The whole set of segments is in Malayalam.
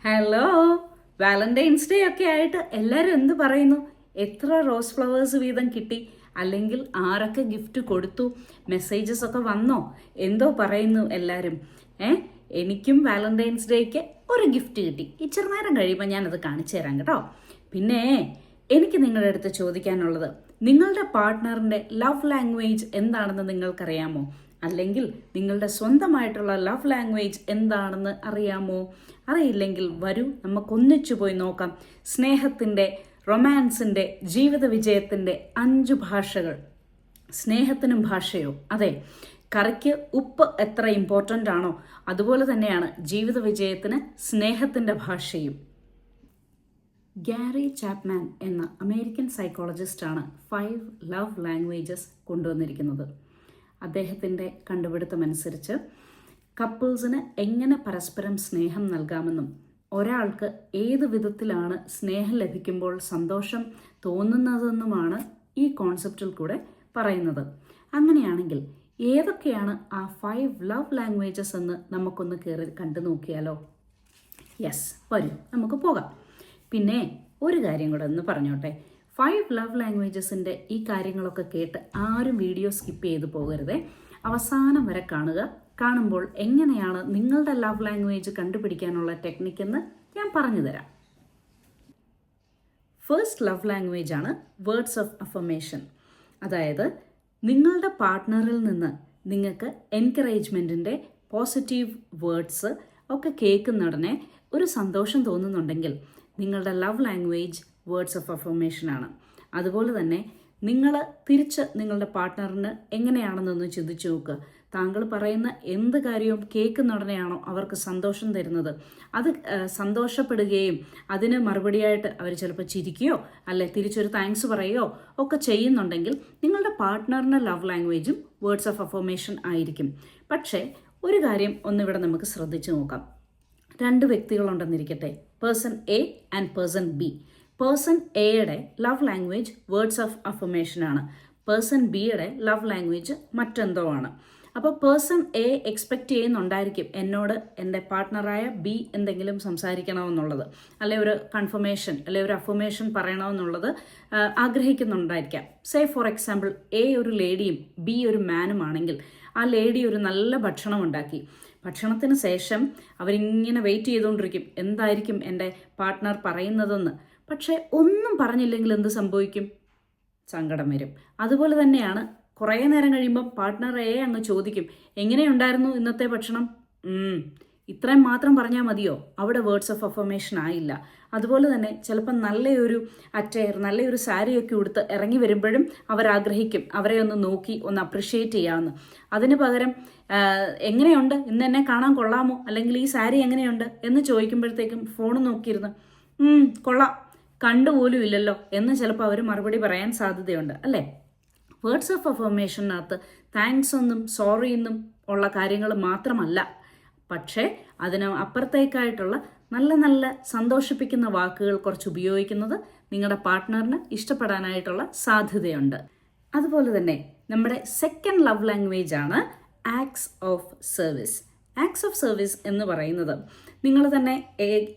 ഹലോ, വാലന്റൈൻസ് ഡേ ഒക്കെ ആയിട്ട് എല്ലാവരും എന്ത് പറയുന്നു? എത്ര റോസ് ഫ്ലവേഴ്സ് വീതം കിട്ടി? അല്ലെങ്കിൽ ആരൊക്കെ ഗിഫ്റ്റ് കൊടുത്തു? മെസ്സേജസ് ഒക്കെ വന്നോ? എന്തോ പറയുന്നു എല്ലാവരും. എനിക്കും വാലന്റൈൻസ് ഡേക്ക് ഒരു ഗിഫ്റ്റ് കിട്ടി. ഇച്ചിരി നേരം കഴിയുമ്പോൾ ഞാനത് കാണിച്ചു തരാം കേട്ടോ. പിന്നെ എനിക്ക് നിങ്ങളുടെ അടുത്ത് ചോദിക്കാനുള്ളത്, നിങ്ങളുടെ പാർട്ട്ണറിൻ്റെ ലവ് ലാംഗ്വേജ് എന്താണെന്ന് നിങ്ങൾക്കറിയാമോ? അല്ലെങ്കിൽ നിങ്ങളുടെ സ്വന്തമായിട്ടുള്ള ലവ് ലാംഗ്വേജ് എന്താണെന്ന് അറിയാമോ? അറിയില്ലെങ്കിൽ വരൂ, നമുക്കൊന്നിച്ചു പോയി നോക്കാം. സ്നേഹത്തിൻ്റെ, റൊമാൻസിൻ്റെ, ജീവിത വിജയത്തിൻ്റെ 5 ഭാഷകൾ. സ്നേഹത്തിനും ഭാഷയോ? അതെ, കറിക്ക് ഉപ്പ് എത്ര ഇമ്പോർട്ടൻ്റ് ആണോ അതുപോലെ തന്നെയാണ് ജീവിത വിജയത്തിന് സ്നേഹത്തിൻ്റെ ഭാഷയും. ഗാരി ചാപ്മാൻ എന്ന അമേരിക്കൻ സൈക്കോളജിസ്റ്റാണ് 5 ലവ് ലാംഗ്വേജസ് കൊണ്ടുവന്നിരിക്കുന്നത്. അദ്ദേഹത്തിൻ്റെ കണ്ടുപിടുത്തമനുസരിച്ച് കപ്പിൾസിന് എങ്ങനെ പരസ്പരം സ്നേഹം നൽകാമെന്നും ഒരാൾക്ക് ഏത് വിധത്തിലാണ് സ്നേഹം ലഭിക്കുമ്പോൾ സന്തോഷം തോന്നുന്നതെന്നുമാണ് ഈ കോൺസെപ്റ്റിൽ കൂടെ പറയുന്നത്. അങ്ങനെയാണെങ്കിൽ ഏതൊക്കെയാണ് ആ 5 ലവ് ലാംഗ്വേജസ് എന്ന് നമുക്കൊന്ന് കയറി കണ്ടു നോക്കിയാലോ? യെസ്, വരൂ നമുക്ക് പോകാം. പിന്നെ ഒരു കാര്യം കൂടെ ഒന്ന് പറഞ്ഞോട്ടെ. 5 ലവ് ലാംഗ്വേജസിൻ്റെ ഈ കാര്യങ്ങളൊക്കെ കേട്ട് ആരും വീഡിയോ സ്കിപ്പ് ചെയ്ത് പോകരുതേ. അവസാനം വരെ കാണുക. കാണുമ്പോൾ എങ്ങനെയാണ് നിങ്ങളുടെ ലവ് ലാംഗ്വേജ് കണ്ടുപിടിക്കാനുള്ള ടെക്നിക്കെന്ന് ഞാൻ പറഞ്ഞു തരാം. ഫസ്റ്റ് ലവ് ലാംഗ്വേജ് ആണ് വേർഡ്സ് ഓഫ് അഫർമേഷൻ. അതായത് നിങ്ങളുടെ പാർട്ട്ണറിൽ നിന്ന് നിങ്ങൾക്ക് എൻകറേജ്മെൻറ്റിൻ്റെ പോസിറ്റീവ് വേർഡ്സ് ഒക്കെ കേൾക്കുന്ന ഉടനെ ഒരു സന്തോഷം തോന്നുന്നുണ്ടെങ്കിൽ നിങ്ങളുടെ love language words of affirmation ആണ്. അതുപോലെ തന്നെ നിങ്ങൾ തിരിച്ച് നിങ്ങളുടെ പാർട്ട്ണറിന് എങ്ങനെയാണെന്നൊന്ന് ചിന്തിച്ചു നോക്കുക. താങ്കൾ പറയുന്ന എന്ത് കാര്യവും കേൾക്കുന്ന ഉടനെയാണോ അവർക്ക് സന്തോഷം തരുന്നത്? അത് സന്തോഷപ്പെടുകയും അതിന് മറുപടിയായിട്ട് അവർ ചിലപ്പോൾ ചിരിക്കുകയോ അല്ലെ തിരിച്ചൊരു താങ്ക്സ് പറയുകയോ ഒക്കെ ചെയ്യുന്നുണ്ടെങ്കിൽ നിങ്ങളുടെ പാർട്ട്ണറിൻ്റെ ലവ് ലാംഗ്വേജും വേർഡ്സ് ഓഫ് അഫർമേഷൻ ആയിരിക്കും. പക്ഷേ ഒരു കാര്യം ഒന്നിവിടെ നമുക്ക് ശ്രദ്ധിച്ചു നോക്കാം. 2 വ്യക്തികളുണ്ടെന്നിരിക്കട്ടെ, person A and person B. Person എയുടെ love language words of affirmation ആണ്. പേഴ്സൺ ബിയുടെ ലവ് ലാംഗ്വേജ് മറ്റെന്തോ ആണ്. അപ്പോൾ പേഴ്സൺ എ എക്സ്പെക്റ്റ് ചെയ്യുന്നുണ്ടായിരിക്കും എന്നോട് എൻ്റെ പാർട്ട്ണറായ ബി എന്തെങ്കിലും സംസാരിക്കണമെന്നുള്ളത്, അല്ലെ ഒരു കൺഫർമേഷൻ അല്ലെ ഒരു അഫർമേഷൻ പറയണമെന്നുള്ളത് ആഗ്രഹിക്കുന്നുണ്ടായിരിക്കാം. സേ ഫോർ എക്സാമ്പിൾ, എ ഒരു ലേഡിയും ബി ഒരു മാനും ആണെങ്കിൽ ആ ലേഡി ഒരു നല്ല ഭക്ഷണം ഉണ്ടാക്കി. ഭക്ഷണത്തിന് ശേഷം അവരിങ്ങനെ വെയിറ്റ് ചെയ്തുകൊണ്ടിരിക്കും എന്തായിരിക്കും എൻ്റെ പാർട്ട്ണർ പറയുന്നതെന്ന്. പക്ഷേ ഒന്നും പറഞ്ഞില്ലെങ്കിൽ എന്ത് സംഭവിക്കും? സങ്കടം വരും. അതുപോലെ തന്നെയാണ് കുറേ നേരം കഴിയുമ്പോൾ പാർട്ട്ണർ എ അങ്ങ് ചോദിക്കും, എങ്ങനെയുണ്ടായിരുന്നു ഇന്നത്തെ ഭക്ഷണം? ഇത്രയും മാത്രം പറഞ്ഞാൽ മതിയോ? അവിടെ വേർഡ്സ് ഓഫ് അഫർമേഷൻ ആയില്ല. അതുപോലെ തന്നെ ചിലപ്പോൾ നല്ലൊരു അറ്റയർ, നല്ലൊരു സാരിയൊക്കെ ഉടുത്ത് ഇറങ്ങി വരുമ്പോഴും അവരാഗ്രഹിക്കും അവരെ ഒന്ന് നോക്കി ഒന്ന് അപ്രിഷ്യേറ്റ് ചെയ്യാമെന്ന്. അതിന് പകരം എങ്ങനെയുണ്ട്, ഇന്ന് എന്നെ കാണാൻ കൊള്ളാമോ, അല്ലെങ്കിൽ ഈ സാരി എങ്ങനെയുണ്ട് എന്ന് ചോദിക്കുമ്പോഴത്തേക്കും ഫോൺ നോക്കിയിരുന്ന് കൊള്ളാം, കണ്ടുപോലും ഇല്ലല്ലോ എന്ന് ചിലപ്പോൾ അവർ മറുപടി പറയാൻ സാധ്യതയുണ്ട്, അല്ലേ? വേർഡ്സ് ഓഫ് അഫർമേഷനകത്ത് താങ്ക്സ് എന്നും സോറി എന്നും ഉള്ള കാര്യങ്ങൾ മാത്രമല്ല, പക്ഷേ അതിന് അപ്പുറത്തേക്കായിട്ടുള്ള നല്ല നല്ല സന്തോഷിപ്പിക്കുന്ന വാക്കുകൾ കുറച്ച് ഉപയോഗിക്കുന്നത് നിങ്ങളുടെ പാർട്ട്ണറിന് ഇഷ്ടപ്പെടാനായിട്ടുള്ള സാധ്യതയുണ്ട്. അതുപോലെ തന്നെ നമ്മുടെ സെക്കൻഡ് ലവ് ലാംഗ്വേജ് ആണ് acts of service. Acts of service എന്ന് പറയുന്നത് നിങ്ങൾ തന്നെ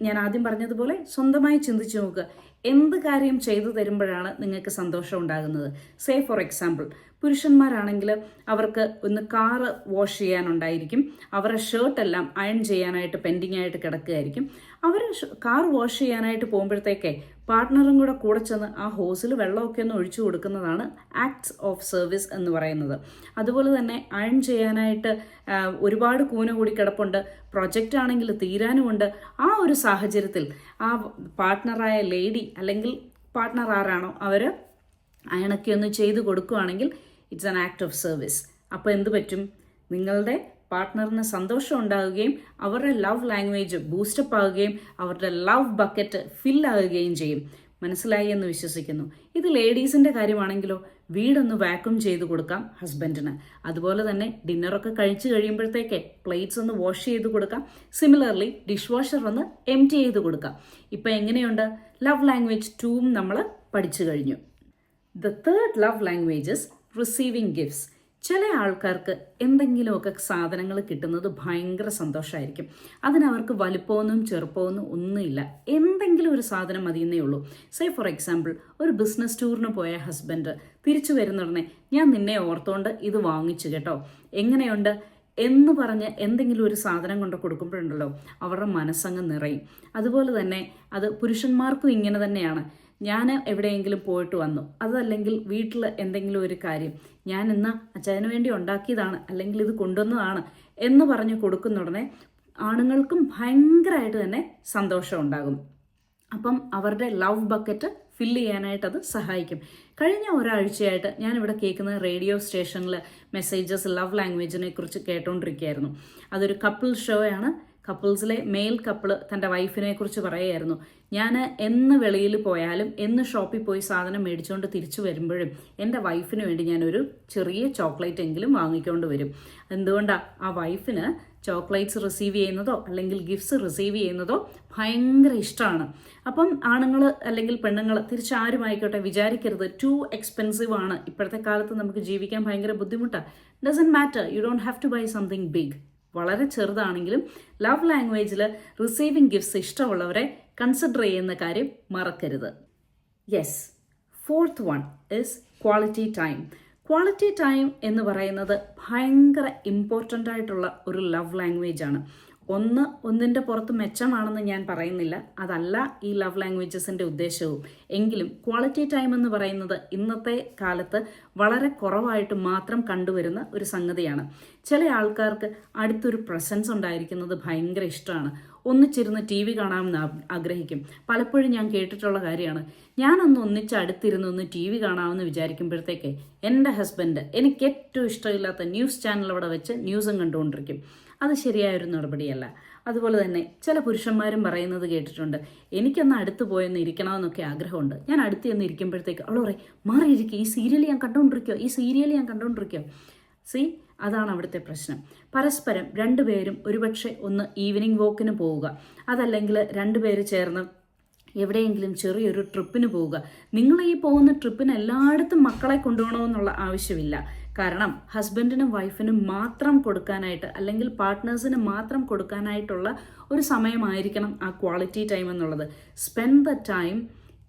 ഞാൻ ആദ്യം പറഞ്ഞതുപോലെ സ്വന്തമായി ചിന്തിച്ചു നോക്കുക. എന്ത് കാര്യം ചെയ്തു തരുമ്പോഴാണ് നിങ്ങൾക്ക് സന്തോഷം ഉണ്ടാകുന്നത്? സേ ഫോർ എക്സാമ്പിൾ, പുരുഷന്മാരാണെങ്കിൽ അവർക്ക് ഒന്ന് കാറ് വാഷ് ചെയ്യാനുണ്ടായിരിക്കും. അവരുടെ ഷർട്ടെല്ലാം അയൺ ചെയ്യാനായിട്ട് പെൻഡിങ് ആയിട്ട് കിടക്കുകയായിരിക്കും. അവർ കാർ വാഷ് ചെയ്യാനായിട്ട് പോകുമ്പോഴത്തേക്കേ പാർട്ട്ണറും കൂടെ ചെന്ന് ആ ഹോസിൽ വെള്ളമൊക്കെ ഒന്ന് ഒഴിച്ചു കൊടുക്കുന്നതാണ് ആക്ട്സ് ഓഫ് സർവീസ് എന്ന് പറയുന്നത്. അതുപോലെ തന്നെ അയൺ ചെയ്യാനായിട്ട് ഒരുപാട് കൂന കൂടി കിടപ്പുണ്ട്, പ്രൊജക്റ്റ് ആണെങ്കിൽ തീരാനുമുണ്ട്. ആ ഒരു സാഹചര്യത്തിൽ ആ പാർട്ട്ണറായ ലേഡി അല്ലെങ്കിൽ പാർട്ട്ണർ ആരാണോ അവർ അയണൊക്കെ ഒന്ന് ചെയ്ത് കൊടുക്കുകയാണെങ്കിൽ it's an act of service. അപ്പോൾ എന്ത് പറ്റും? നിങ്ങളുടെ പാർട്ട്ണറിന് സന്തോഷം ഉണ്ടാവുകയും അവരുടെ ലവ് ലാംഗ്വേജ് ബൂസ്റ്റപ്പ് ആവുകയും അവരുടെ ലവ് ബക്കറ്റ് ഫില്ലാവുകയും ചെയ്യും. മനസ്സിലായി എന്ന് വിശ്വസിക്കുന്നു. ഇത് ലേഡീസിൻ്റെ കാര്യമാണെങ്കിലോ, വീടൊന്ന് വാക്യൂം ചെയ്ത് കൊടുക്കാം ഹസ്ബൻഡിന്. അതുപോലെ തന്നെ ഡിന്നറൊക്കെ കഴിച്ച് കഴിയുമ്പോഴത്തേക്ക് പ്ലേറ്റ്സ് ഒന്ന് വാഷ് ചെയ്ത് കൊടുക്കാം. സിമിലർലി ഡിഷ് വാഷർ ഒന്ന് എംപ്റ്റി ചെയ്ത് കൊടുക്കാം. ഇപ്പം എങ്ങനെയുണ്ട്? ലവ് ലാംഗ്വേജ് 2 നമ്മൾ പഠിച്ചു കഴിഞ്ഞു. The third love language is receiving gifts. ചില ആൾക്കാർക്ക് എന്തെങ്കിലുമൊക്കെ സാധനങ്ങൾ കിട്ടുന്നത് ഭയങ്കര സന്തോഷമായിരിക്കും. അതിനവർക്ക് വലുപ്പമൊന്നും ചെറുപ്പമൊന്നും ഒന്നുമില്ല, എന്തെങ്കിലും ഒരു സാധനം മതിയെന്നേ ഉള്ളൂ. സേ ഫോർ എക്സാമ്പിൾ, ഒരു ബിസിനസ് ടൂറിന് പോയ ഹസ്ബൻഡ് തിരിച്ചു വരുന്നുടനെ ഞാൻ നിന്നെ ഓർത്തോണ്ട് ഇത് വാങ്ങിച്ചു കേട്ടോ, എങ്ങനെയുണ്ട് എന്ന് പറഞ്ഞ് എന്തെങ്കിലും ഒരു സാധനം കൊണ്ട് കൊടുക്കുമ്പോഴുണ്ടല്ലോ അവരുടെ മനസ്സങ്ങ് നിറയും. അതുപോലെ തന്നെ അത് പുരുഷന്മാർക്കും ഇങ്ങനെ തന്നെയാണ്. ഞാൻ എവിടെയെങ്കിലും പോയിട്ട് വന്നു, അതല്ലെങ്കിൽ വീട്ടിൽ എന്തെങ്കിലും ഒരു കാര്യം ഞാൻ ഇന്ന് അച്ചായന് വേണ്ടി ഉണ്ടാക്കിയതാണ് അല്ലെങ്കിൽ ഇത് കൊണ്ടുവന്നതാണ് എന്ന് പറഞ്ഞ് കൊടുക്കുന്നുടനെ ആണുങ്ങൾക്കും ഭയങ്കരമായിട്ട് തന്നെ സന്തോഷം ഉണ്ടാകും. അപ്പം അവരുടെ ലവ് ബക്കറ്റ് ഫില്ല് ചെയ്യാനായിട്ട് അത് സഹായിക്കും. കഴിഞ്ഞ ഒരാഴ്ചയായിട്ട് ഞാനിവിടെ കേൾക്കുന്ന റേഡിയോ സ്റ്റേഷനിൽ മെസ്സേജസ് ലവ് ലാംഗ്വേജിനെ കുറിച്ച് കേട്ടോണ്ടിരിക്കുകയായിരുന്നു. അതൊരു കപ്പിൾ ഷോ ആണ്. കപ്പിൾസിലെ മെയിൽ കപ്പിള് തൻ്റെ വൈഫിനെ കുറിച്ച് പറയുമായിരുന്നു, ഞാൻ എന്ന് വെളിയിൽ പോയാലും എന്ന് ഷോപ്പിൽ പോയി സാധനം മേടിച്ചുകൊണ്ട് തിരിച്ചു വരുമ്പോഴും എൻ്റെ വൈഫിന് വേണ്ടി ഞാനൊരു ചെറിയ ചോക്ലേറ്റ് എങ്കിലും വാങ്ങിക്കൊണ്ട് വരും. എന്തുകൊണ്ടാണ്? ആ വൈഫിന് ചോക്ലേറ്റ്സ് റിസീവ് ചെയ്യുന്നതോ അല്ലെങ്കിൽ ഗിഫ്റ്റ്സ് റിസീവ് ചെയ്യുന്നതോ ഭയങ്കര ഇഷ്ടമാണ്. അപ്പം ആണുങ്ങൾ അല്ലെങ്കിൽ പെണ്ണുങ്ങൾ തിരിച്ചാരുമായിക്കോട്ടെ വിചാരിക്കരുത് ടു എക്സ്പെൻസീവ് ആണ്, ഇപ്പോഴത്തെ കാലത്ത് നമുക്ക് ജീവിക്കാൻ ഭയങ്കര ബുദ്ധിമുട്ടാണ്. Doesn't matter, you don't have to buy something big. വളരെ ചെറുതാണെങ്കിലും ലവ് ലാംഗ്വേജിൽ റിസീവിങ് ഗിഫ്റ്റ്സ് ഇഷ്ടമുള്ളവരെ കൺസിഡർ ചെയ്യുന്ന കാര്യം മറക്കരുത്. Yes, fourth one is quality time. Quality time എന്ന് പറയുന്നത് ഭയങ്കര ഇമ്പോർട്ടൻ്റ് ആയിട്ടുള്ള ഒരു ലവ് ലാംഗ്വേജ് ആണ്. ഒന്നിൻ്റെ പുറത്ത് മെച്ചമാണെന്ന് ഞാൻ പറയുന്നില്ല, അതല്ല ഈ ലവ് ലാംഗ്വേജസിൻ്റെ ഉദ്ദേശവും. എങ്കിലും ക്വാളിറ്റി ടൈം എന്ന് പറയുന്നത് ഇന്നത്തെ കാലത്ത് വളരെ കുറവായിട്ട് മാത്രം കണ്ടുവരുന്ന ഒരു സംഗതിയാണ്. ചില ആൾക്കാർക്ക് അടുത്തൊരു പ്രസൻസ് ഉണ്ടായിരിക്കുന്നത് ഭയങ്കര ഇഷ്ടമാണ്. ഒന്നിച്ചിരുന്ന് TV കാണാമെന്ന് ആഗ്രഹിക്കും. പലപ്പോഴും ഞാൻ കേട്ടിട്ടുള്ള കാര്യമാണ്, ഒന്നിച്ച് അടുത്തിരുന്ന് ഒന്ന് TV കാണാമെന്ന് വിചാരിക്കുമ്പോഴത്തേക്ക് എൻ്റെ ഹസ്ബൻഡ് എനിക്ക് ഏറ്റവും ഇഷ്ടമില്ലാത്ത ന്യൂസ് ചാനൽ അവിടെ വെച്ച് ന്യൂസും കണ്ടുകൊണ്ടിരിക്കും. അത് ശരിയായൊരു നടപടിയല്ല. അതുപോലെ തന്നെ ചില പുരുഷന്മാരും പറയുന്നത് കേട്ടിട്ടുണ്ട്, എനിക്കൊന്ന് അടുത്ത് പോയൊന്ന് ഇരിക്കണമെന്നൊക്കെ ആഗ്രഹമുണ്ട്. ഞാൻ അടുത്ത് ചെന്ന് ഇരിക്കുമ്പോഴത്തേക്ക് അവൾ പറയും, മാറിയിരിക്കും, ഈ സീരിയൽ ഞാൻ കണ്ടുകൊണ്ടിരിക്കുക. സി, അതാണ് അവിടുത്തെ പ്രശ്നം. പരസ്പരം രണ്ടുപേരും ഒരുപക്ഷെ ഒന്ന് ഈവനിങ് വാക്കിന് പോവുക, അതല്ലെങ്കിൽ രണ്ടുപേര് ചേർന്ന് എവിടെയെങ്കിലും ചെറിയൊരു ട്രിപ്പിന് പോവുക. നിങ്ങൾ ഈ പോകുന്ന ട്രിപ്പിന് എല്ലായിടത്തും മക്കളെ കൊണ്ടുപോകണമെന്നുള്ള ആവശ്യമില്ല. കാരണം ഹസ്ബൻഡിനും വൈഫിനും മാത്രം കൊടുക്കാനായിട്ട് അല്ലെങ്കിൽ പാർട്ട്നേഴ്സിന് മാത്രം കൊടുക്കാനായിട്ടുള്ള ഒരു സമയമായിരിക്കണം ആ ക്വാളിറ്റി ടൈം എന്നുള്ളത്. Spend the time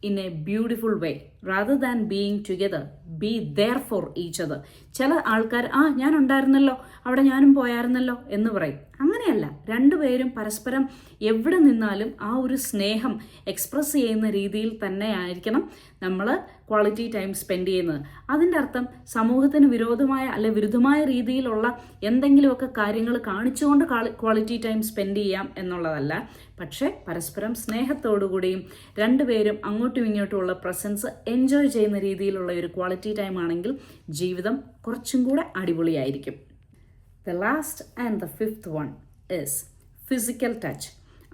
in a beautiful way rather than being together. Be there for each other. ചില ആൾക്കാർ ഞാൻ ഉണ്ടായിരുന്നല്ലോ, അവിടെ ഞാനും പോയായിരുന്നല്ലോ എന്ന് പറയും. അങ്ങനെയല്ല, രണ്ടുപേരും പരസ്പരം എവിടെ നിന്നാലും ആ ഒരു സ്നേഹം എക്സ്പ്രസ് ചെയ്യുന്ന രീതിയിൽ തന്നെ ആയിരിക്കണം നമ്മൾ ക്വാളിറ്റി ടൈം സ്പെൻഡ് ചെയ്യുന്നത്. അതിൻ്റെ അർത്ഥം സമൂഹത്തിന് വിരുദ്ധമായ രീതിയിലുള്ള എന്തെങ്കിലുമൊക്കെ കാര്യങ്ങൾ കാണിച്ചുകൊണ്ട് ക്വാളിറ്റി ടൈം സ്പെൻഡ് ചെയ്യാം എന്നുള്ളതല്ല. പക്ഷേ പരസ്പരം സ്നേഹത്തോടുകൂടിയും രണ്ടുപേരും അങ്ങോട്ടും ഇങ്ങോട്ടുമുള്ള പ്രസൻസ് എൻജോയ് ചെയ്യുന്ന രീതിയിലുള്ള ഒരു ക്വാളിറ്റി ടൈം ആണെങ്കിൽ ജീവിതം കുറച്ചും കൂടെ അടിപൊളിയായിരിക്കും. The last and the fifth one is physical touch.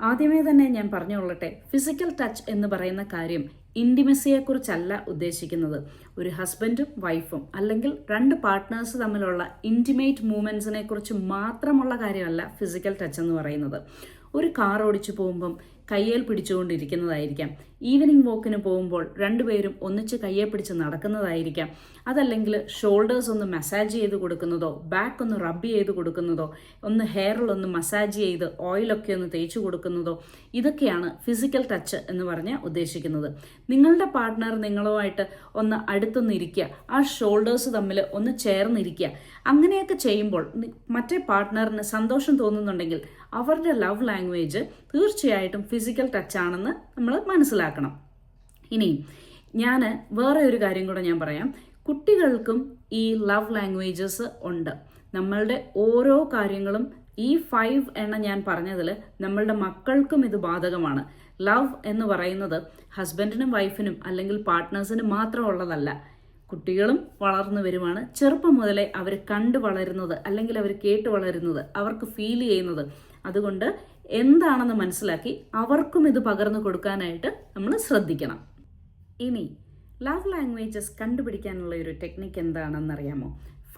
ആദ്യമേ തന്നെ ഞാൻ പറഞ്ഞുകൊള്ളട്ടെ, ഫിസിക്കൽ ടച്ച് എന്ന് പറയുന്ന കാര്യം ഇൻറ്റിമസിയെക്കുറിച്ചല്ല ഉദ്ദേശിക്കുന്നത്. ഒരു ഹസ്ബൻഡും വൈഫും അല്ലെങ്കിൽ രണ്ട് പാർട്ട്നേഴ്സ് തമ്മിലുള്ള ഇൻറ്റിമേറ്റ് മൂവ്മെൻറ്റ്സിനെ കുറിച്ച് മാത്രമുള്ള കാര്യമല്ല ഫിസിക്കൽ ടച്ച് എന്ന് പറയുന്നത്. ഒരു കാർ ഓടിച്ചു പോകുമ്പം കയ്യേൽ പിടിച്ചുകൊണ്ടിരിക്കുന്നതായിരിക്കാം, ഈവനിങ് വാക്കിന് പോകുമ്പോൾ രണ്ടുപേരും ഒന്നിച്ച് കയ്യെ പിടിച്ച് നടക്കുന്നതായിരിക്കാം, അതല്ലെങ്കിൽ ഷോൾഡേഴ്സ് ഒന്ന് മസാജ് ചെയ്ത് കൊടുക്കുന്നതോ ബാക്ക് ഒന്ന് റബ്ബ് ചെയ്ത് കൊടുക്കുന്നതോ ഒന്ന് ഹെയറിലൊന്ന് മസാജ് ചെയ്ത് ഓയിലൊക്കെ ഒന്ന് തേച്ച് കൊടുക്കുന്നതോ ഇതൊക്കെയാണ് ഫിസിക്കൽ ടച്ച് എന്ന് പറഞ്ഞ് ഉദ്ദേശിക്കുന്നത്. നിങ്ങളുടെ പാർട്ട്ണർ നിങ്ങളുമായിട്ട് ഒന്ന് അടുത്തൊന്ന് ഇരിക്കുക, ആ ഷോൾഡേഴ്സ് തമ്മിൽ ഒന്ന് ചേർന്നിരിക്കുക. അങ്ങനെയൊക്കെ ചെയ്യുമ്പോൾ മറ്റേ പാർട്ട്ണറിന് സന്തോഷം തോന്നുന്നുണ്ടെങ്കിൽ അവരുടെ ലവ് ലാംഗ്വേജ് തീർച്ചയായിട്ടും ഫിസിക്കൽ ടച്ചാണെന്ന് നമ്മൾ മനസ്സിലാക്കണം. ഇനി ഞാൻ വേറെ ഒരു കാര്യം കൂടെ ഞാൻ പറയാം. കുട്ടികൾക്കും ഈ ലവ് ലാംഗ്വേജസ് ഉണ്ട്. നമ്മളുടെ ഓരോ കാര്യങ്ങളും ഈ 5 എണ്ണം ഞാൻ പറഞ്ഞതിൽ നമ്മളുടെ മക്കൾക്കും ഇത് ബാധകമാണ്. ലവ് എന്ന് പറയുന്നത് ഹസ്ബൻഡിനും വൈഫിനും അല്ലെങ്കിൽ പാർട്ട്നേഴ്സിനും മാത്രമുള്ളതല്ല. കുട്ടികളും വളർന്നു വരുവാണ്. ചെറുപ്പം മുതലേ അവർ കണ്ടു വളരുന്നത് അല്ലെങ്കിൽ അവർ കേട്ട് വളരുന്നത്, അവർക്ക് ഫീൽ ചെയ്യുന്നത്. അതുകൊണ്ട് എന്താണെന്ന് മനസ്സിലാക്കി അവർക്കും ഇത് പകർന്നു കൊടുക്കാനായിട്ട് നമ്മൾ ശ്രദ്ധിക്കണം. ഇനി ലവ് ലാംഗ്വേജസ് കണ്ടുപിടിക്കാനുള്ള ഒരു ടെക്നിക്ക് എന്താണെന്നറിയാമോ?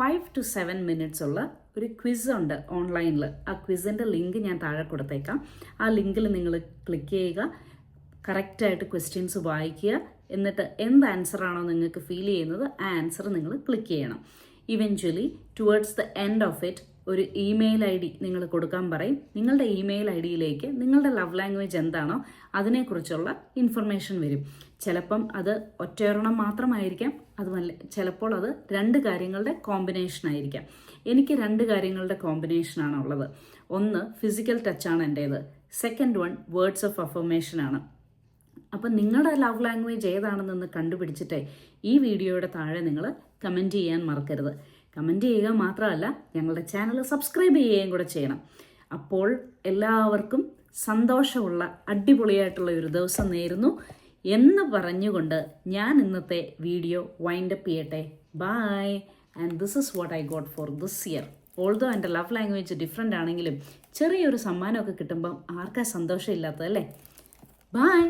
5 to 7 minutes ഉള്ള ഒരു ക്വിസ് ഉണ്ട് ഓൺലൈനിൽ. ആ ക്വിസിൻ്റെ ലിങ്ക് ഞാൻ താഴെ കൊടുത്തേക്കാം. ആ ലിങ്കിൽ നിങ്ങൾ ക്ലിക്ക് ചെയ്യുക, കറക്റ്റായിട്ട് ക്വസ്റ്റ്യൻസ് വായിക്കുക, എന്നിട്ട് എന്ത് ആൻസറാണോ നിങ്ങൾക്ക് ഫീൽ ചെയ്യുന്നത് ആ ആൻസർ നിങ്ങൾ ക്ലിക്ക് ചെയ്യണം. Eventually towards the end of it ഒരു ഇമെയിൽ ID നിങ്ങൾ കൊടുക്കാൻ പറയും. നിങ്ങളുടെ ഇമെയിൽ IDയിലേക്ക് നിങ്ങളുടെ ലവ് ലാംഗ്വേജ് എന്താണോ അതിനെക്കുറിച്ചുള്ള ഇൻഫർമേഷൻ വരും. ചിലപ്പം അത് ഒറ്റയൊരെണ്ണം മാത്രമായിരിക്കാം, അതുമല്ല ചിലപ്പോൾ അത് 2 കാര്യങ്ങളുടെ കോമ്പിനേഷൻ ആയിരിക്കാം. എനിക്ക് 2 കാര്യങ്ങളുടെ കോമ്പിനേഷനാണ് ഉള്ളത്. ഒന്ന് ഫിസിക്കൽ ടച്ചാണ് എൻ്റേത്, second one words of affirmation ആണ്. അപ്പം നിങ്ങളുടെ ലവ് ലാംഗ്വേജ് ഏതാണെന്നൊന്ന് കണ്ടുപിടിച്ചിട്ടേ ഈ വീഡിയോയുടെ താഴെ നിങ്ങൾ കമൻറ്റ് ചെയ്യാൻ മറക്കരുത്. കമൻറ്റ് ചെയ്യുക മാത്രമല്ല, ഞങ്ങളുടെ ചാനൽ സബ്സ്ക്രൈബ് ചെയ്യുകയും കൂടെ ചെയ്യണം. അപ്പോൾ എല്ലാവർക്കും സന്തോഷമുള്ള അടിപൊളിയായിട്ടുള്ള ഒരു ദിവസം നേരുന്നു എന്ന് പറഞ്ഞുകൊണ്ട് ഞാൻ ഇന്നത്തെ വീഡിയോ വൈൻഡപ്പ് ചെയ്യട്ടെ. Bye. And this is what I got for this year. Although എൻ്റെ ലവ് ലാംഗ്വേജ് ഡിഫറെൻ്റ് ആണെങ്കിലും ചെറിയൊരു സമ്മാനമൊക്കെ കിട്ടുമ്പം ആർക്കാ സന്തോഷമില്ലാത്തതല്ലേ? ബൈ.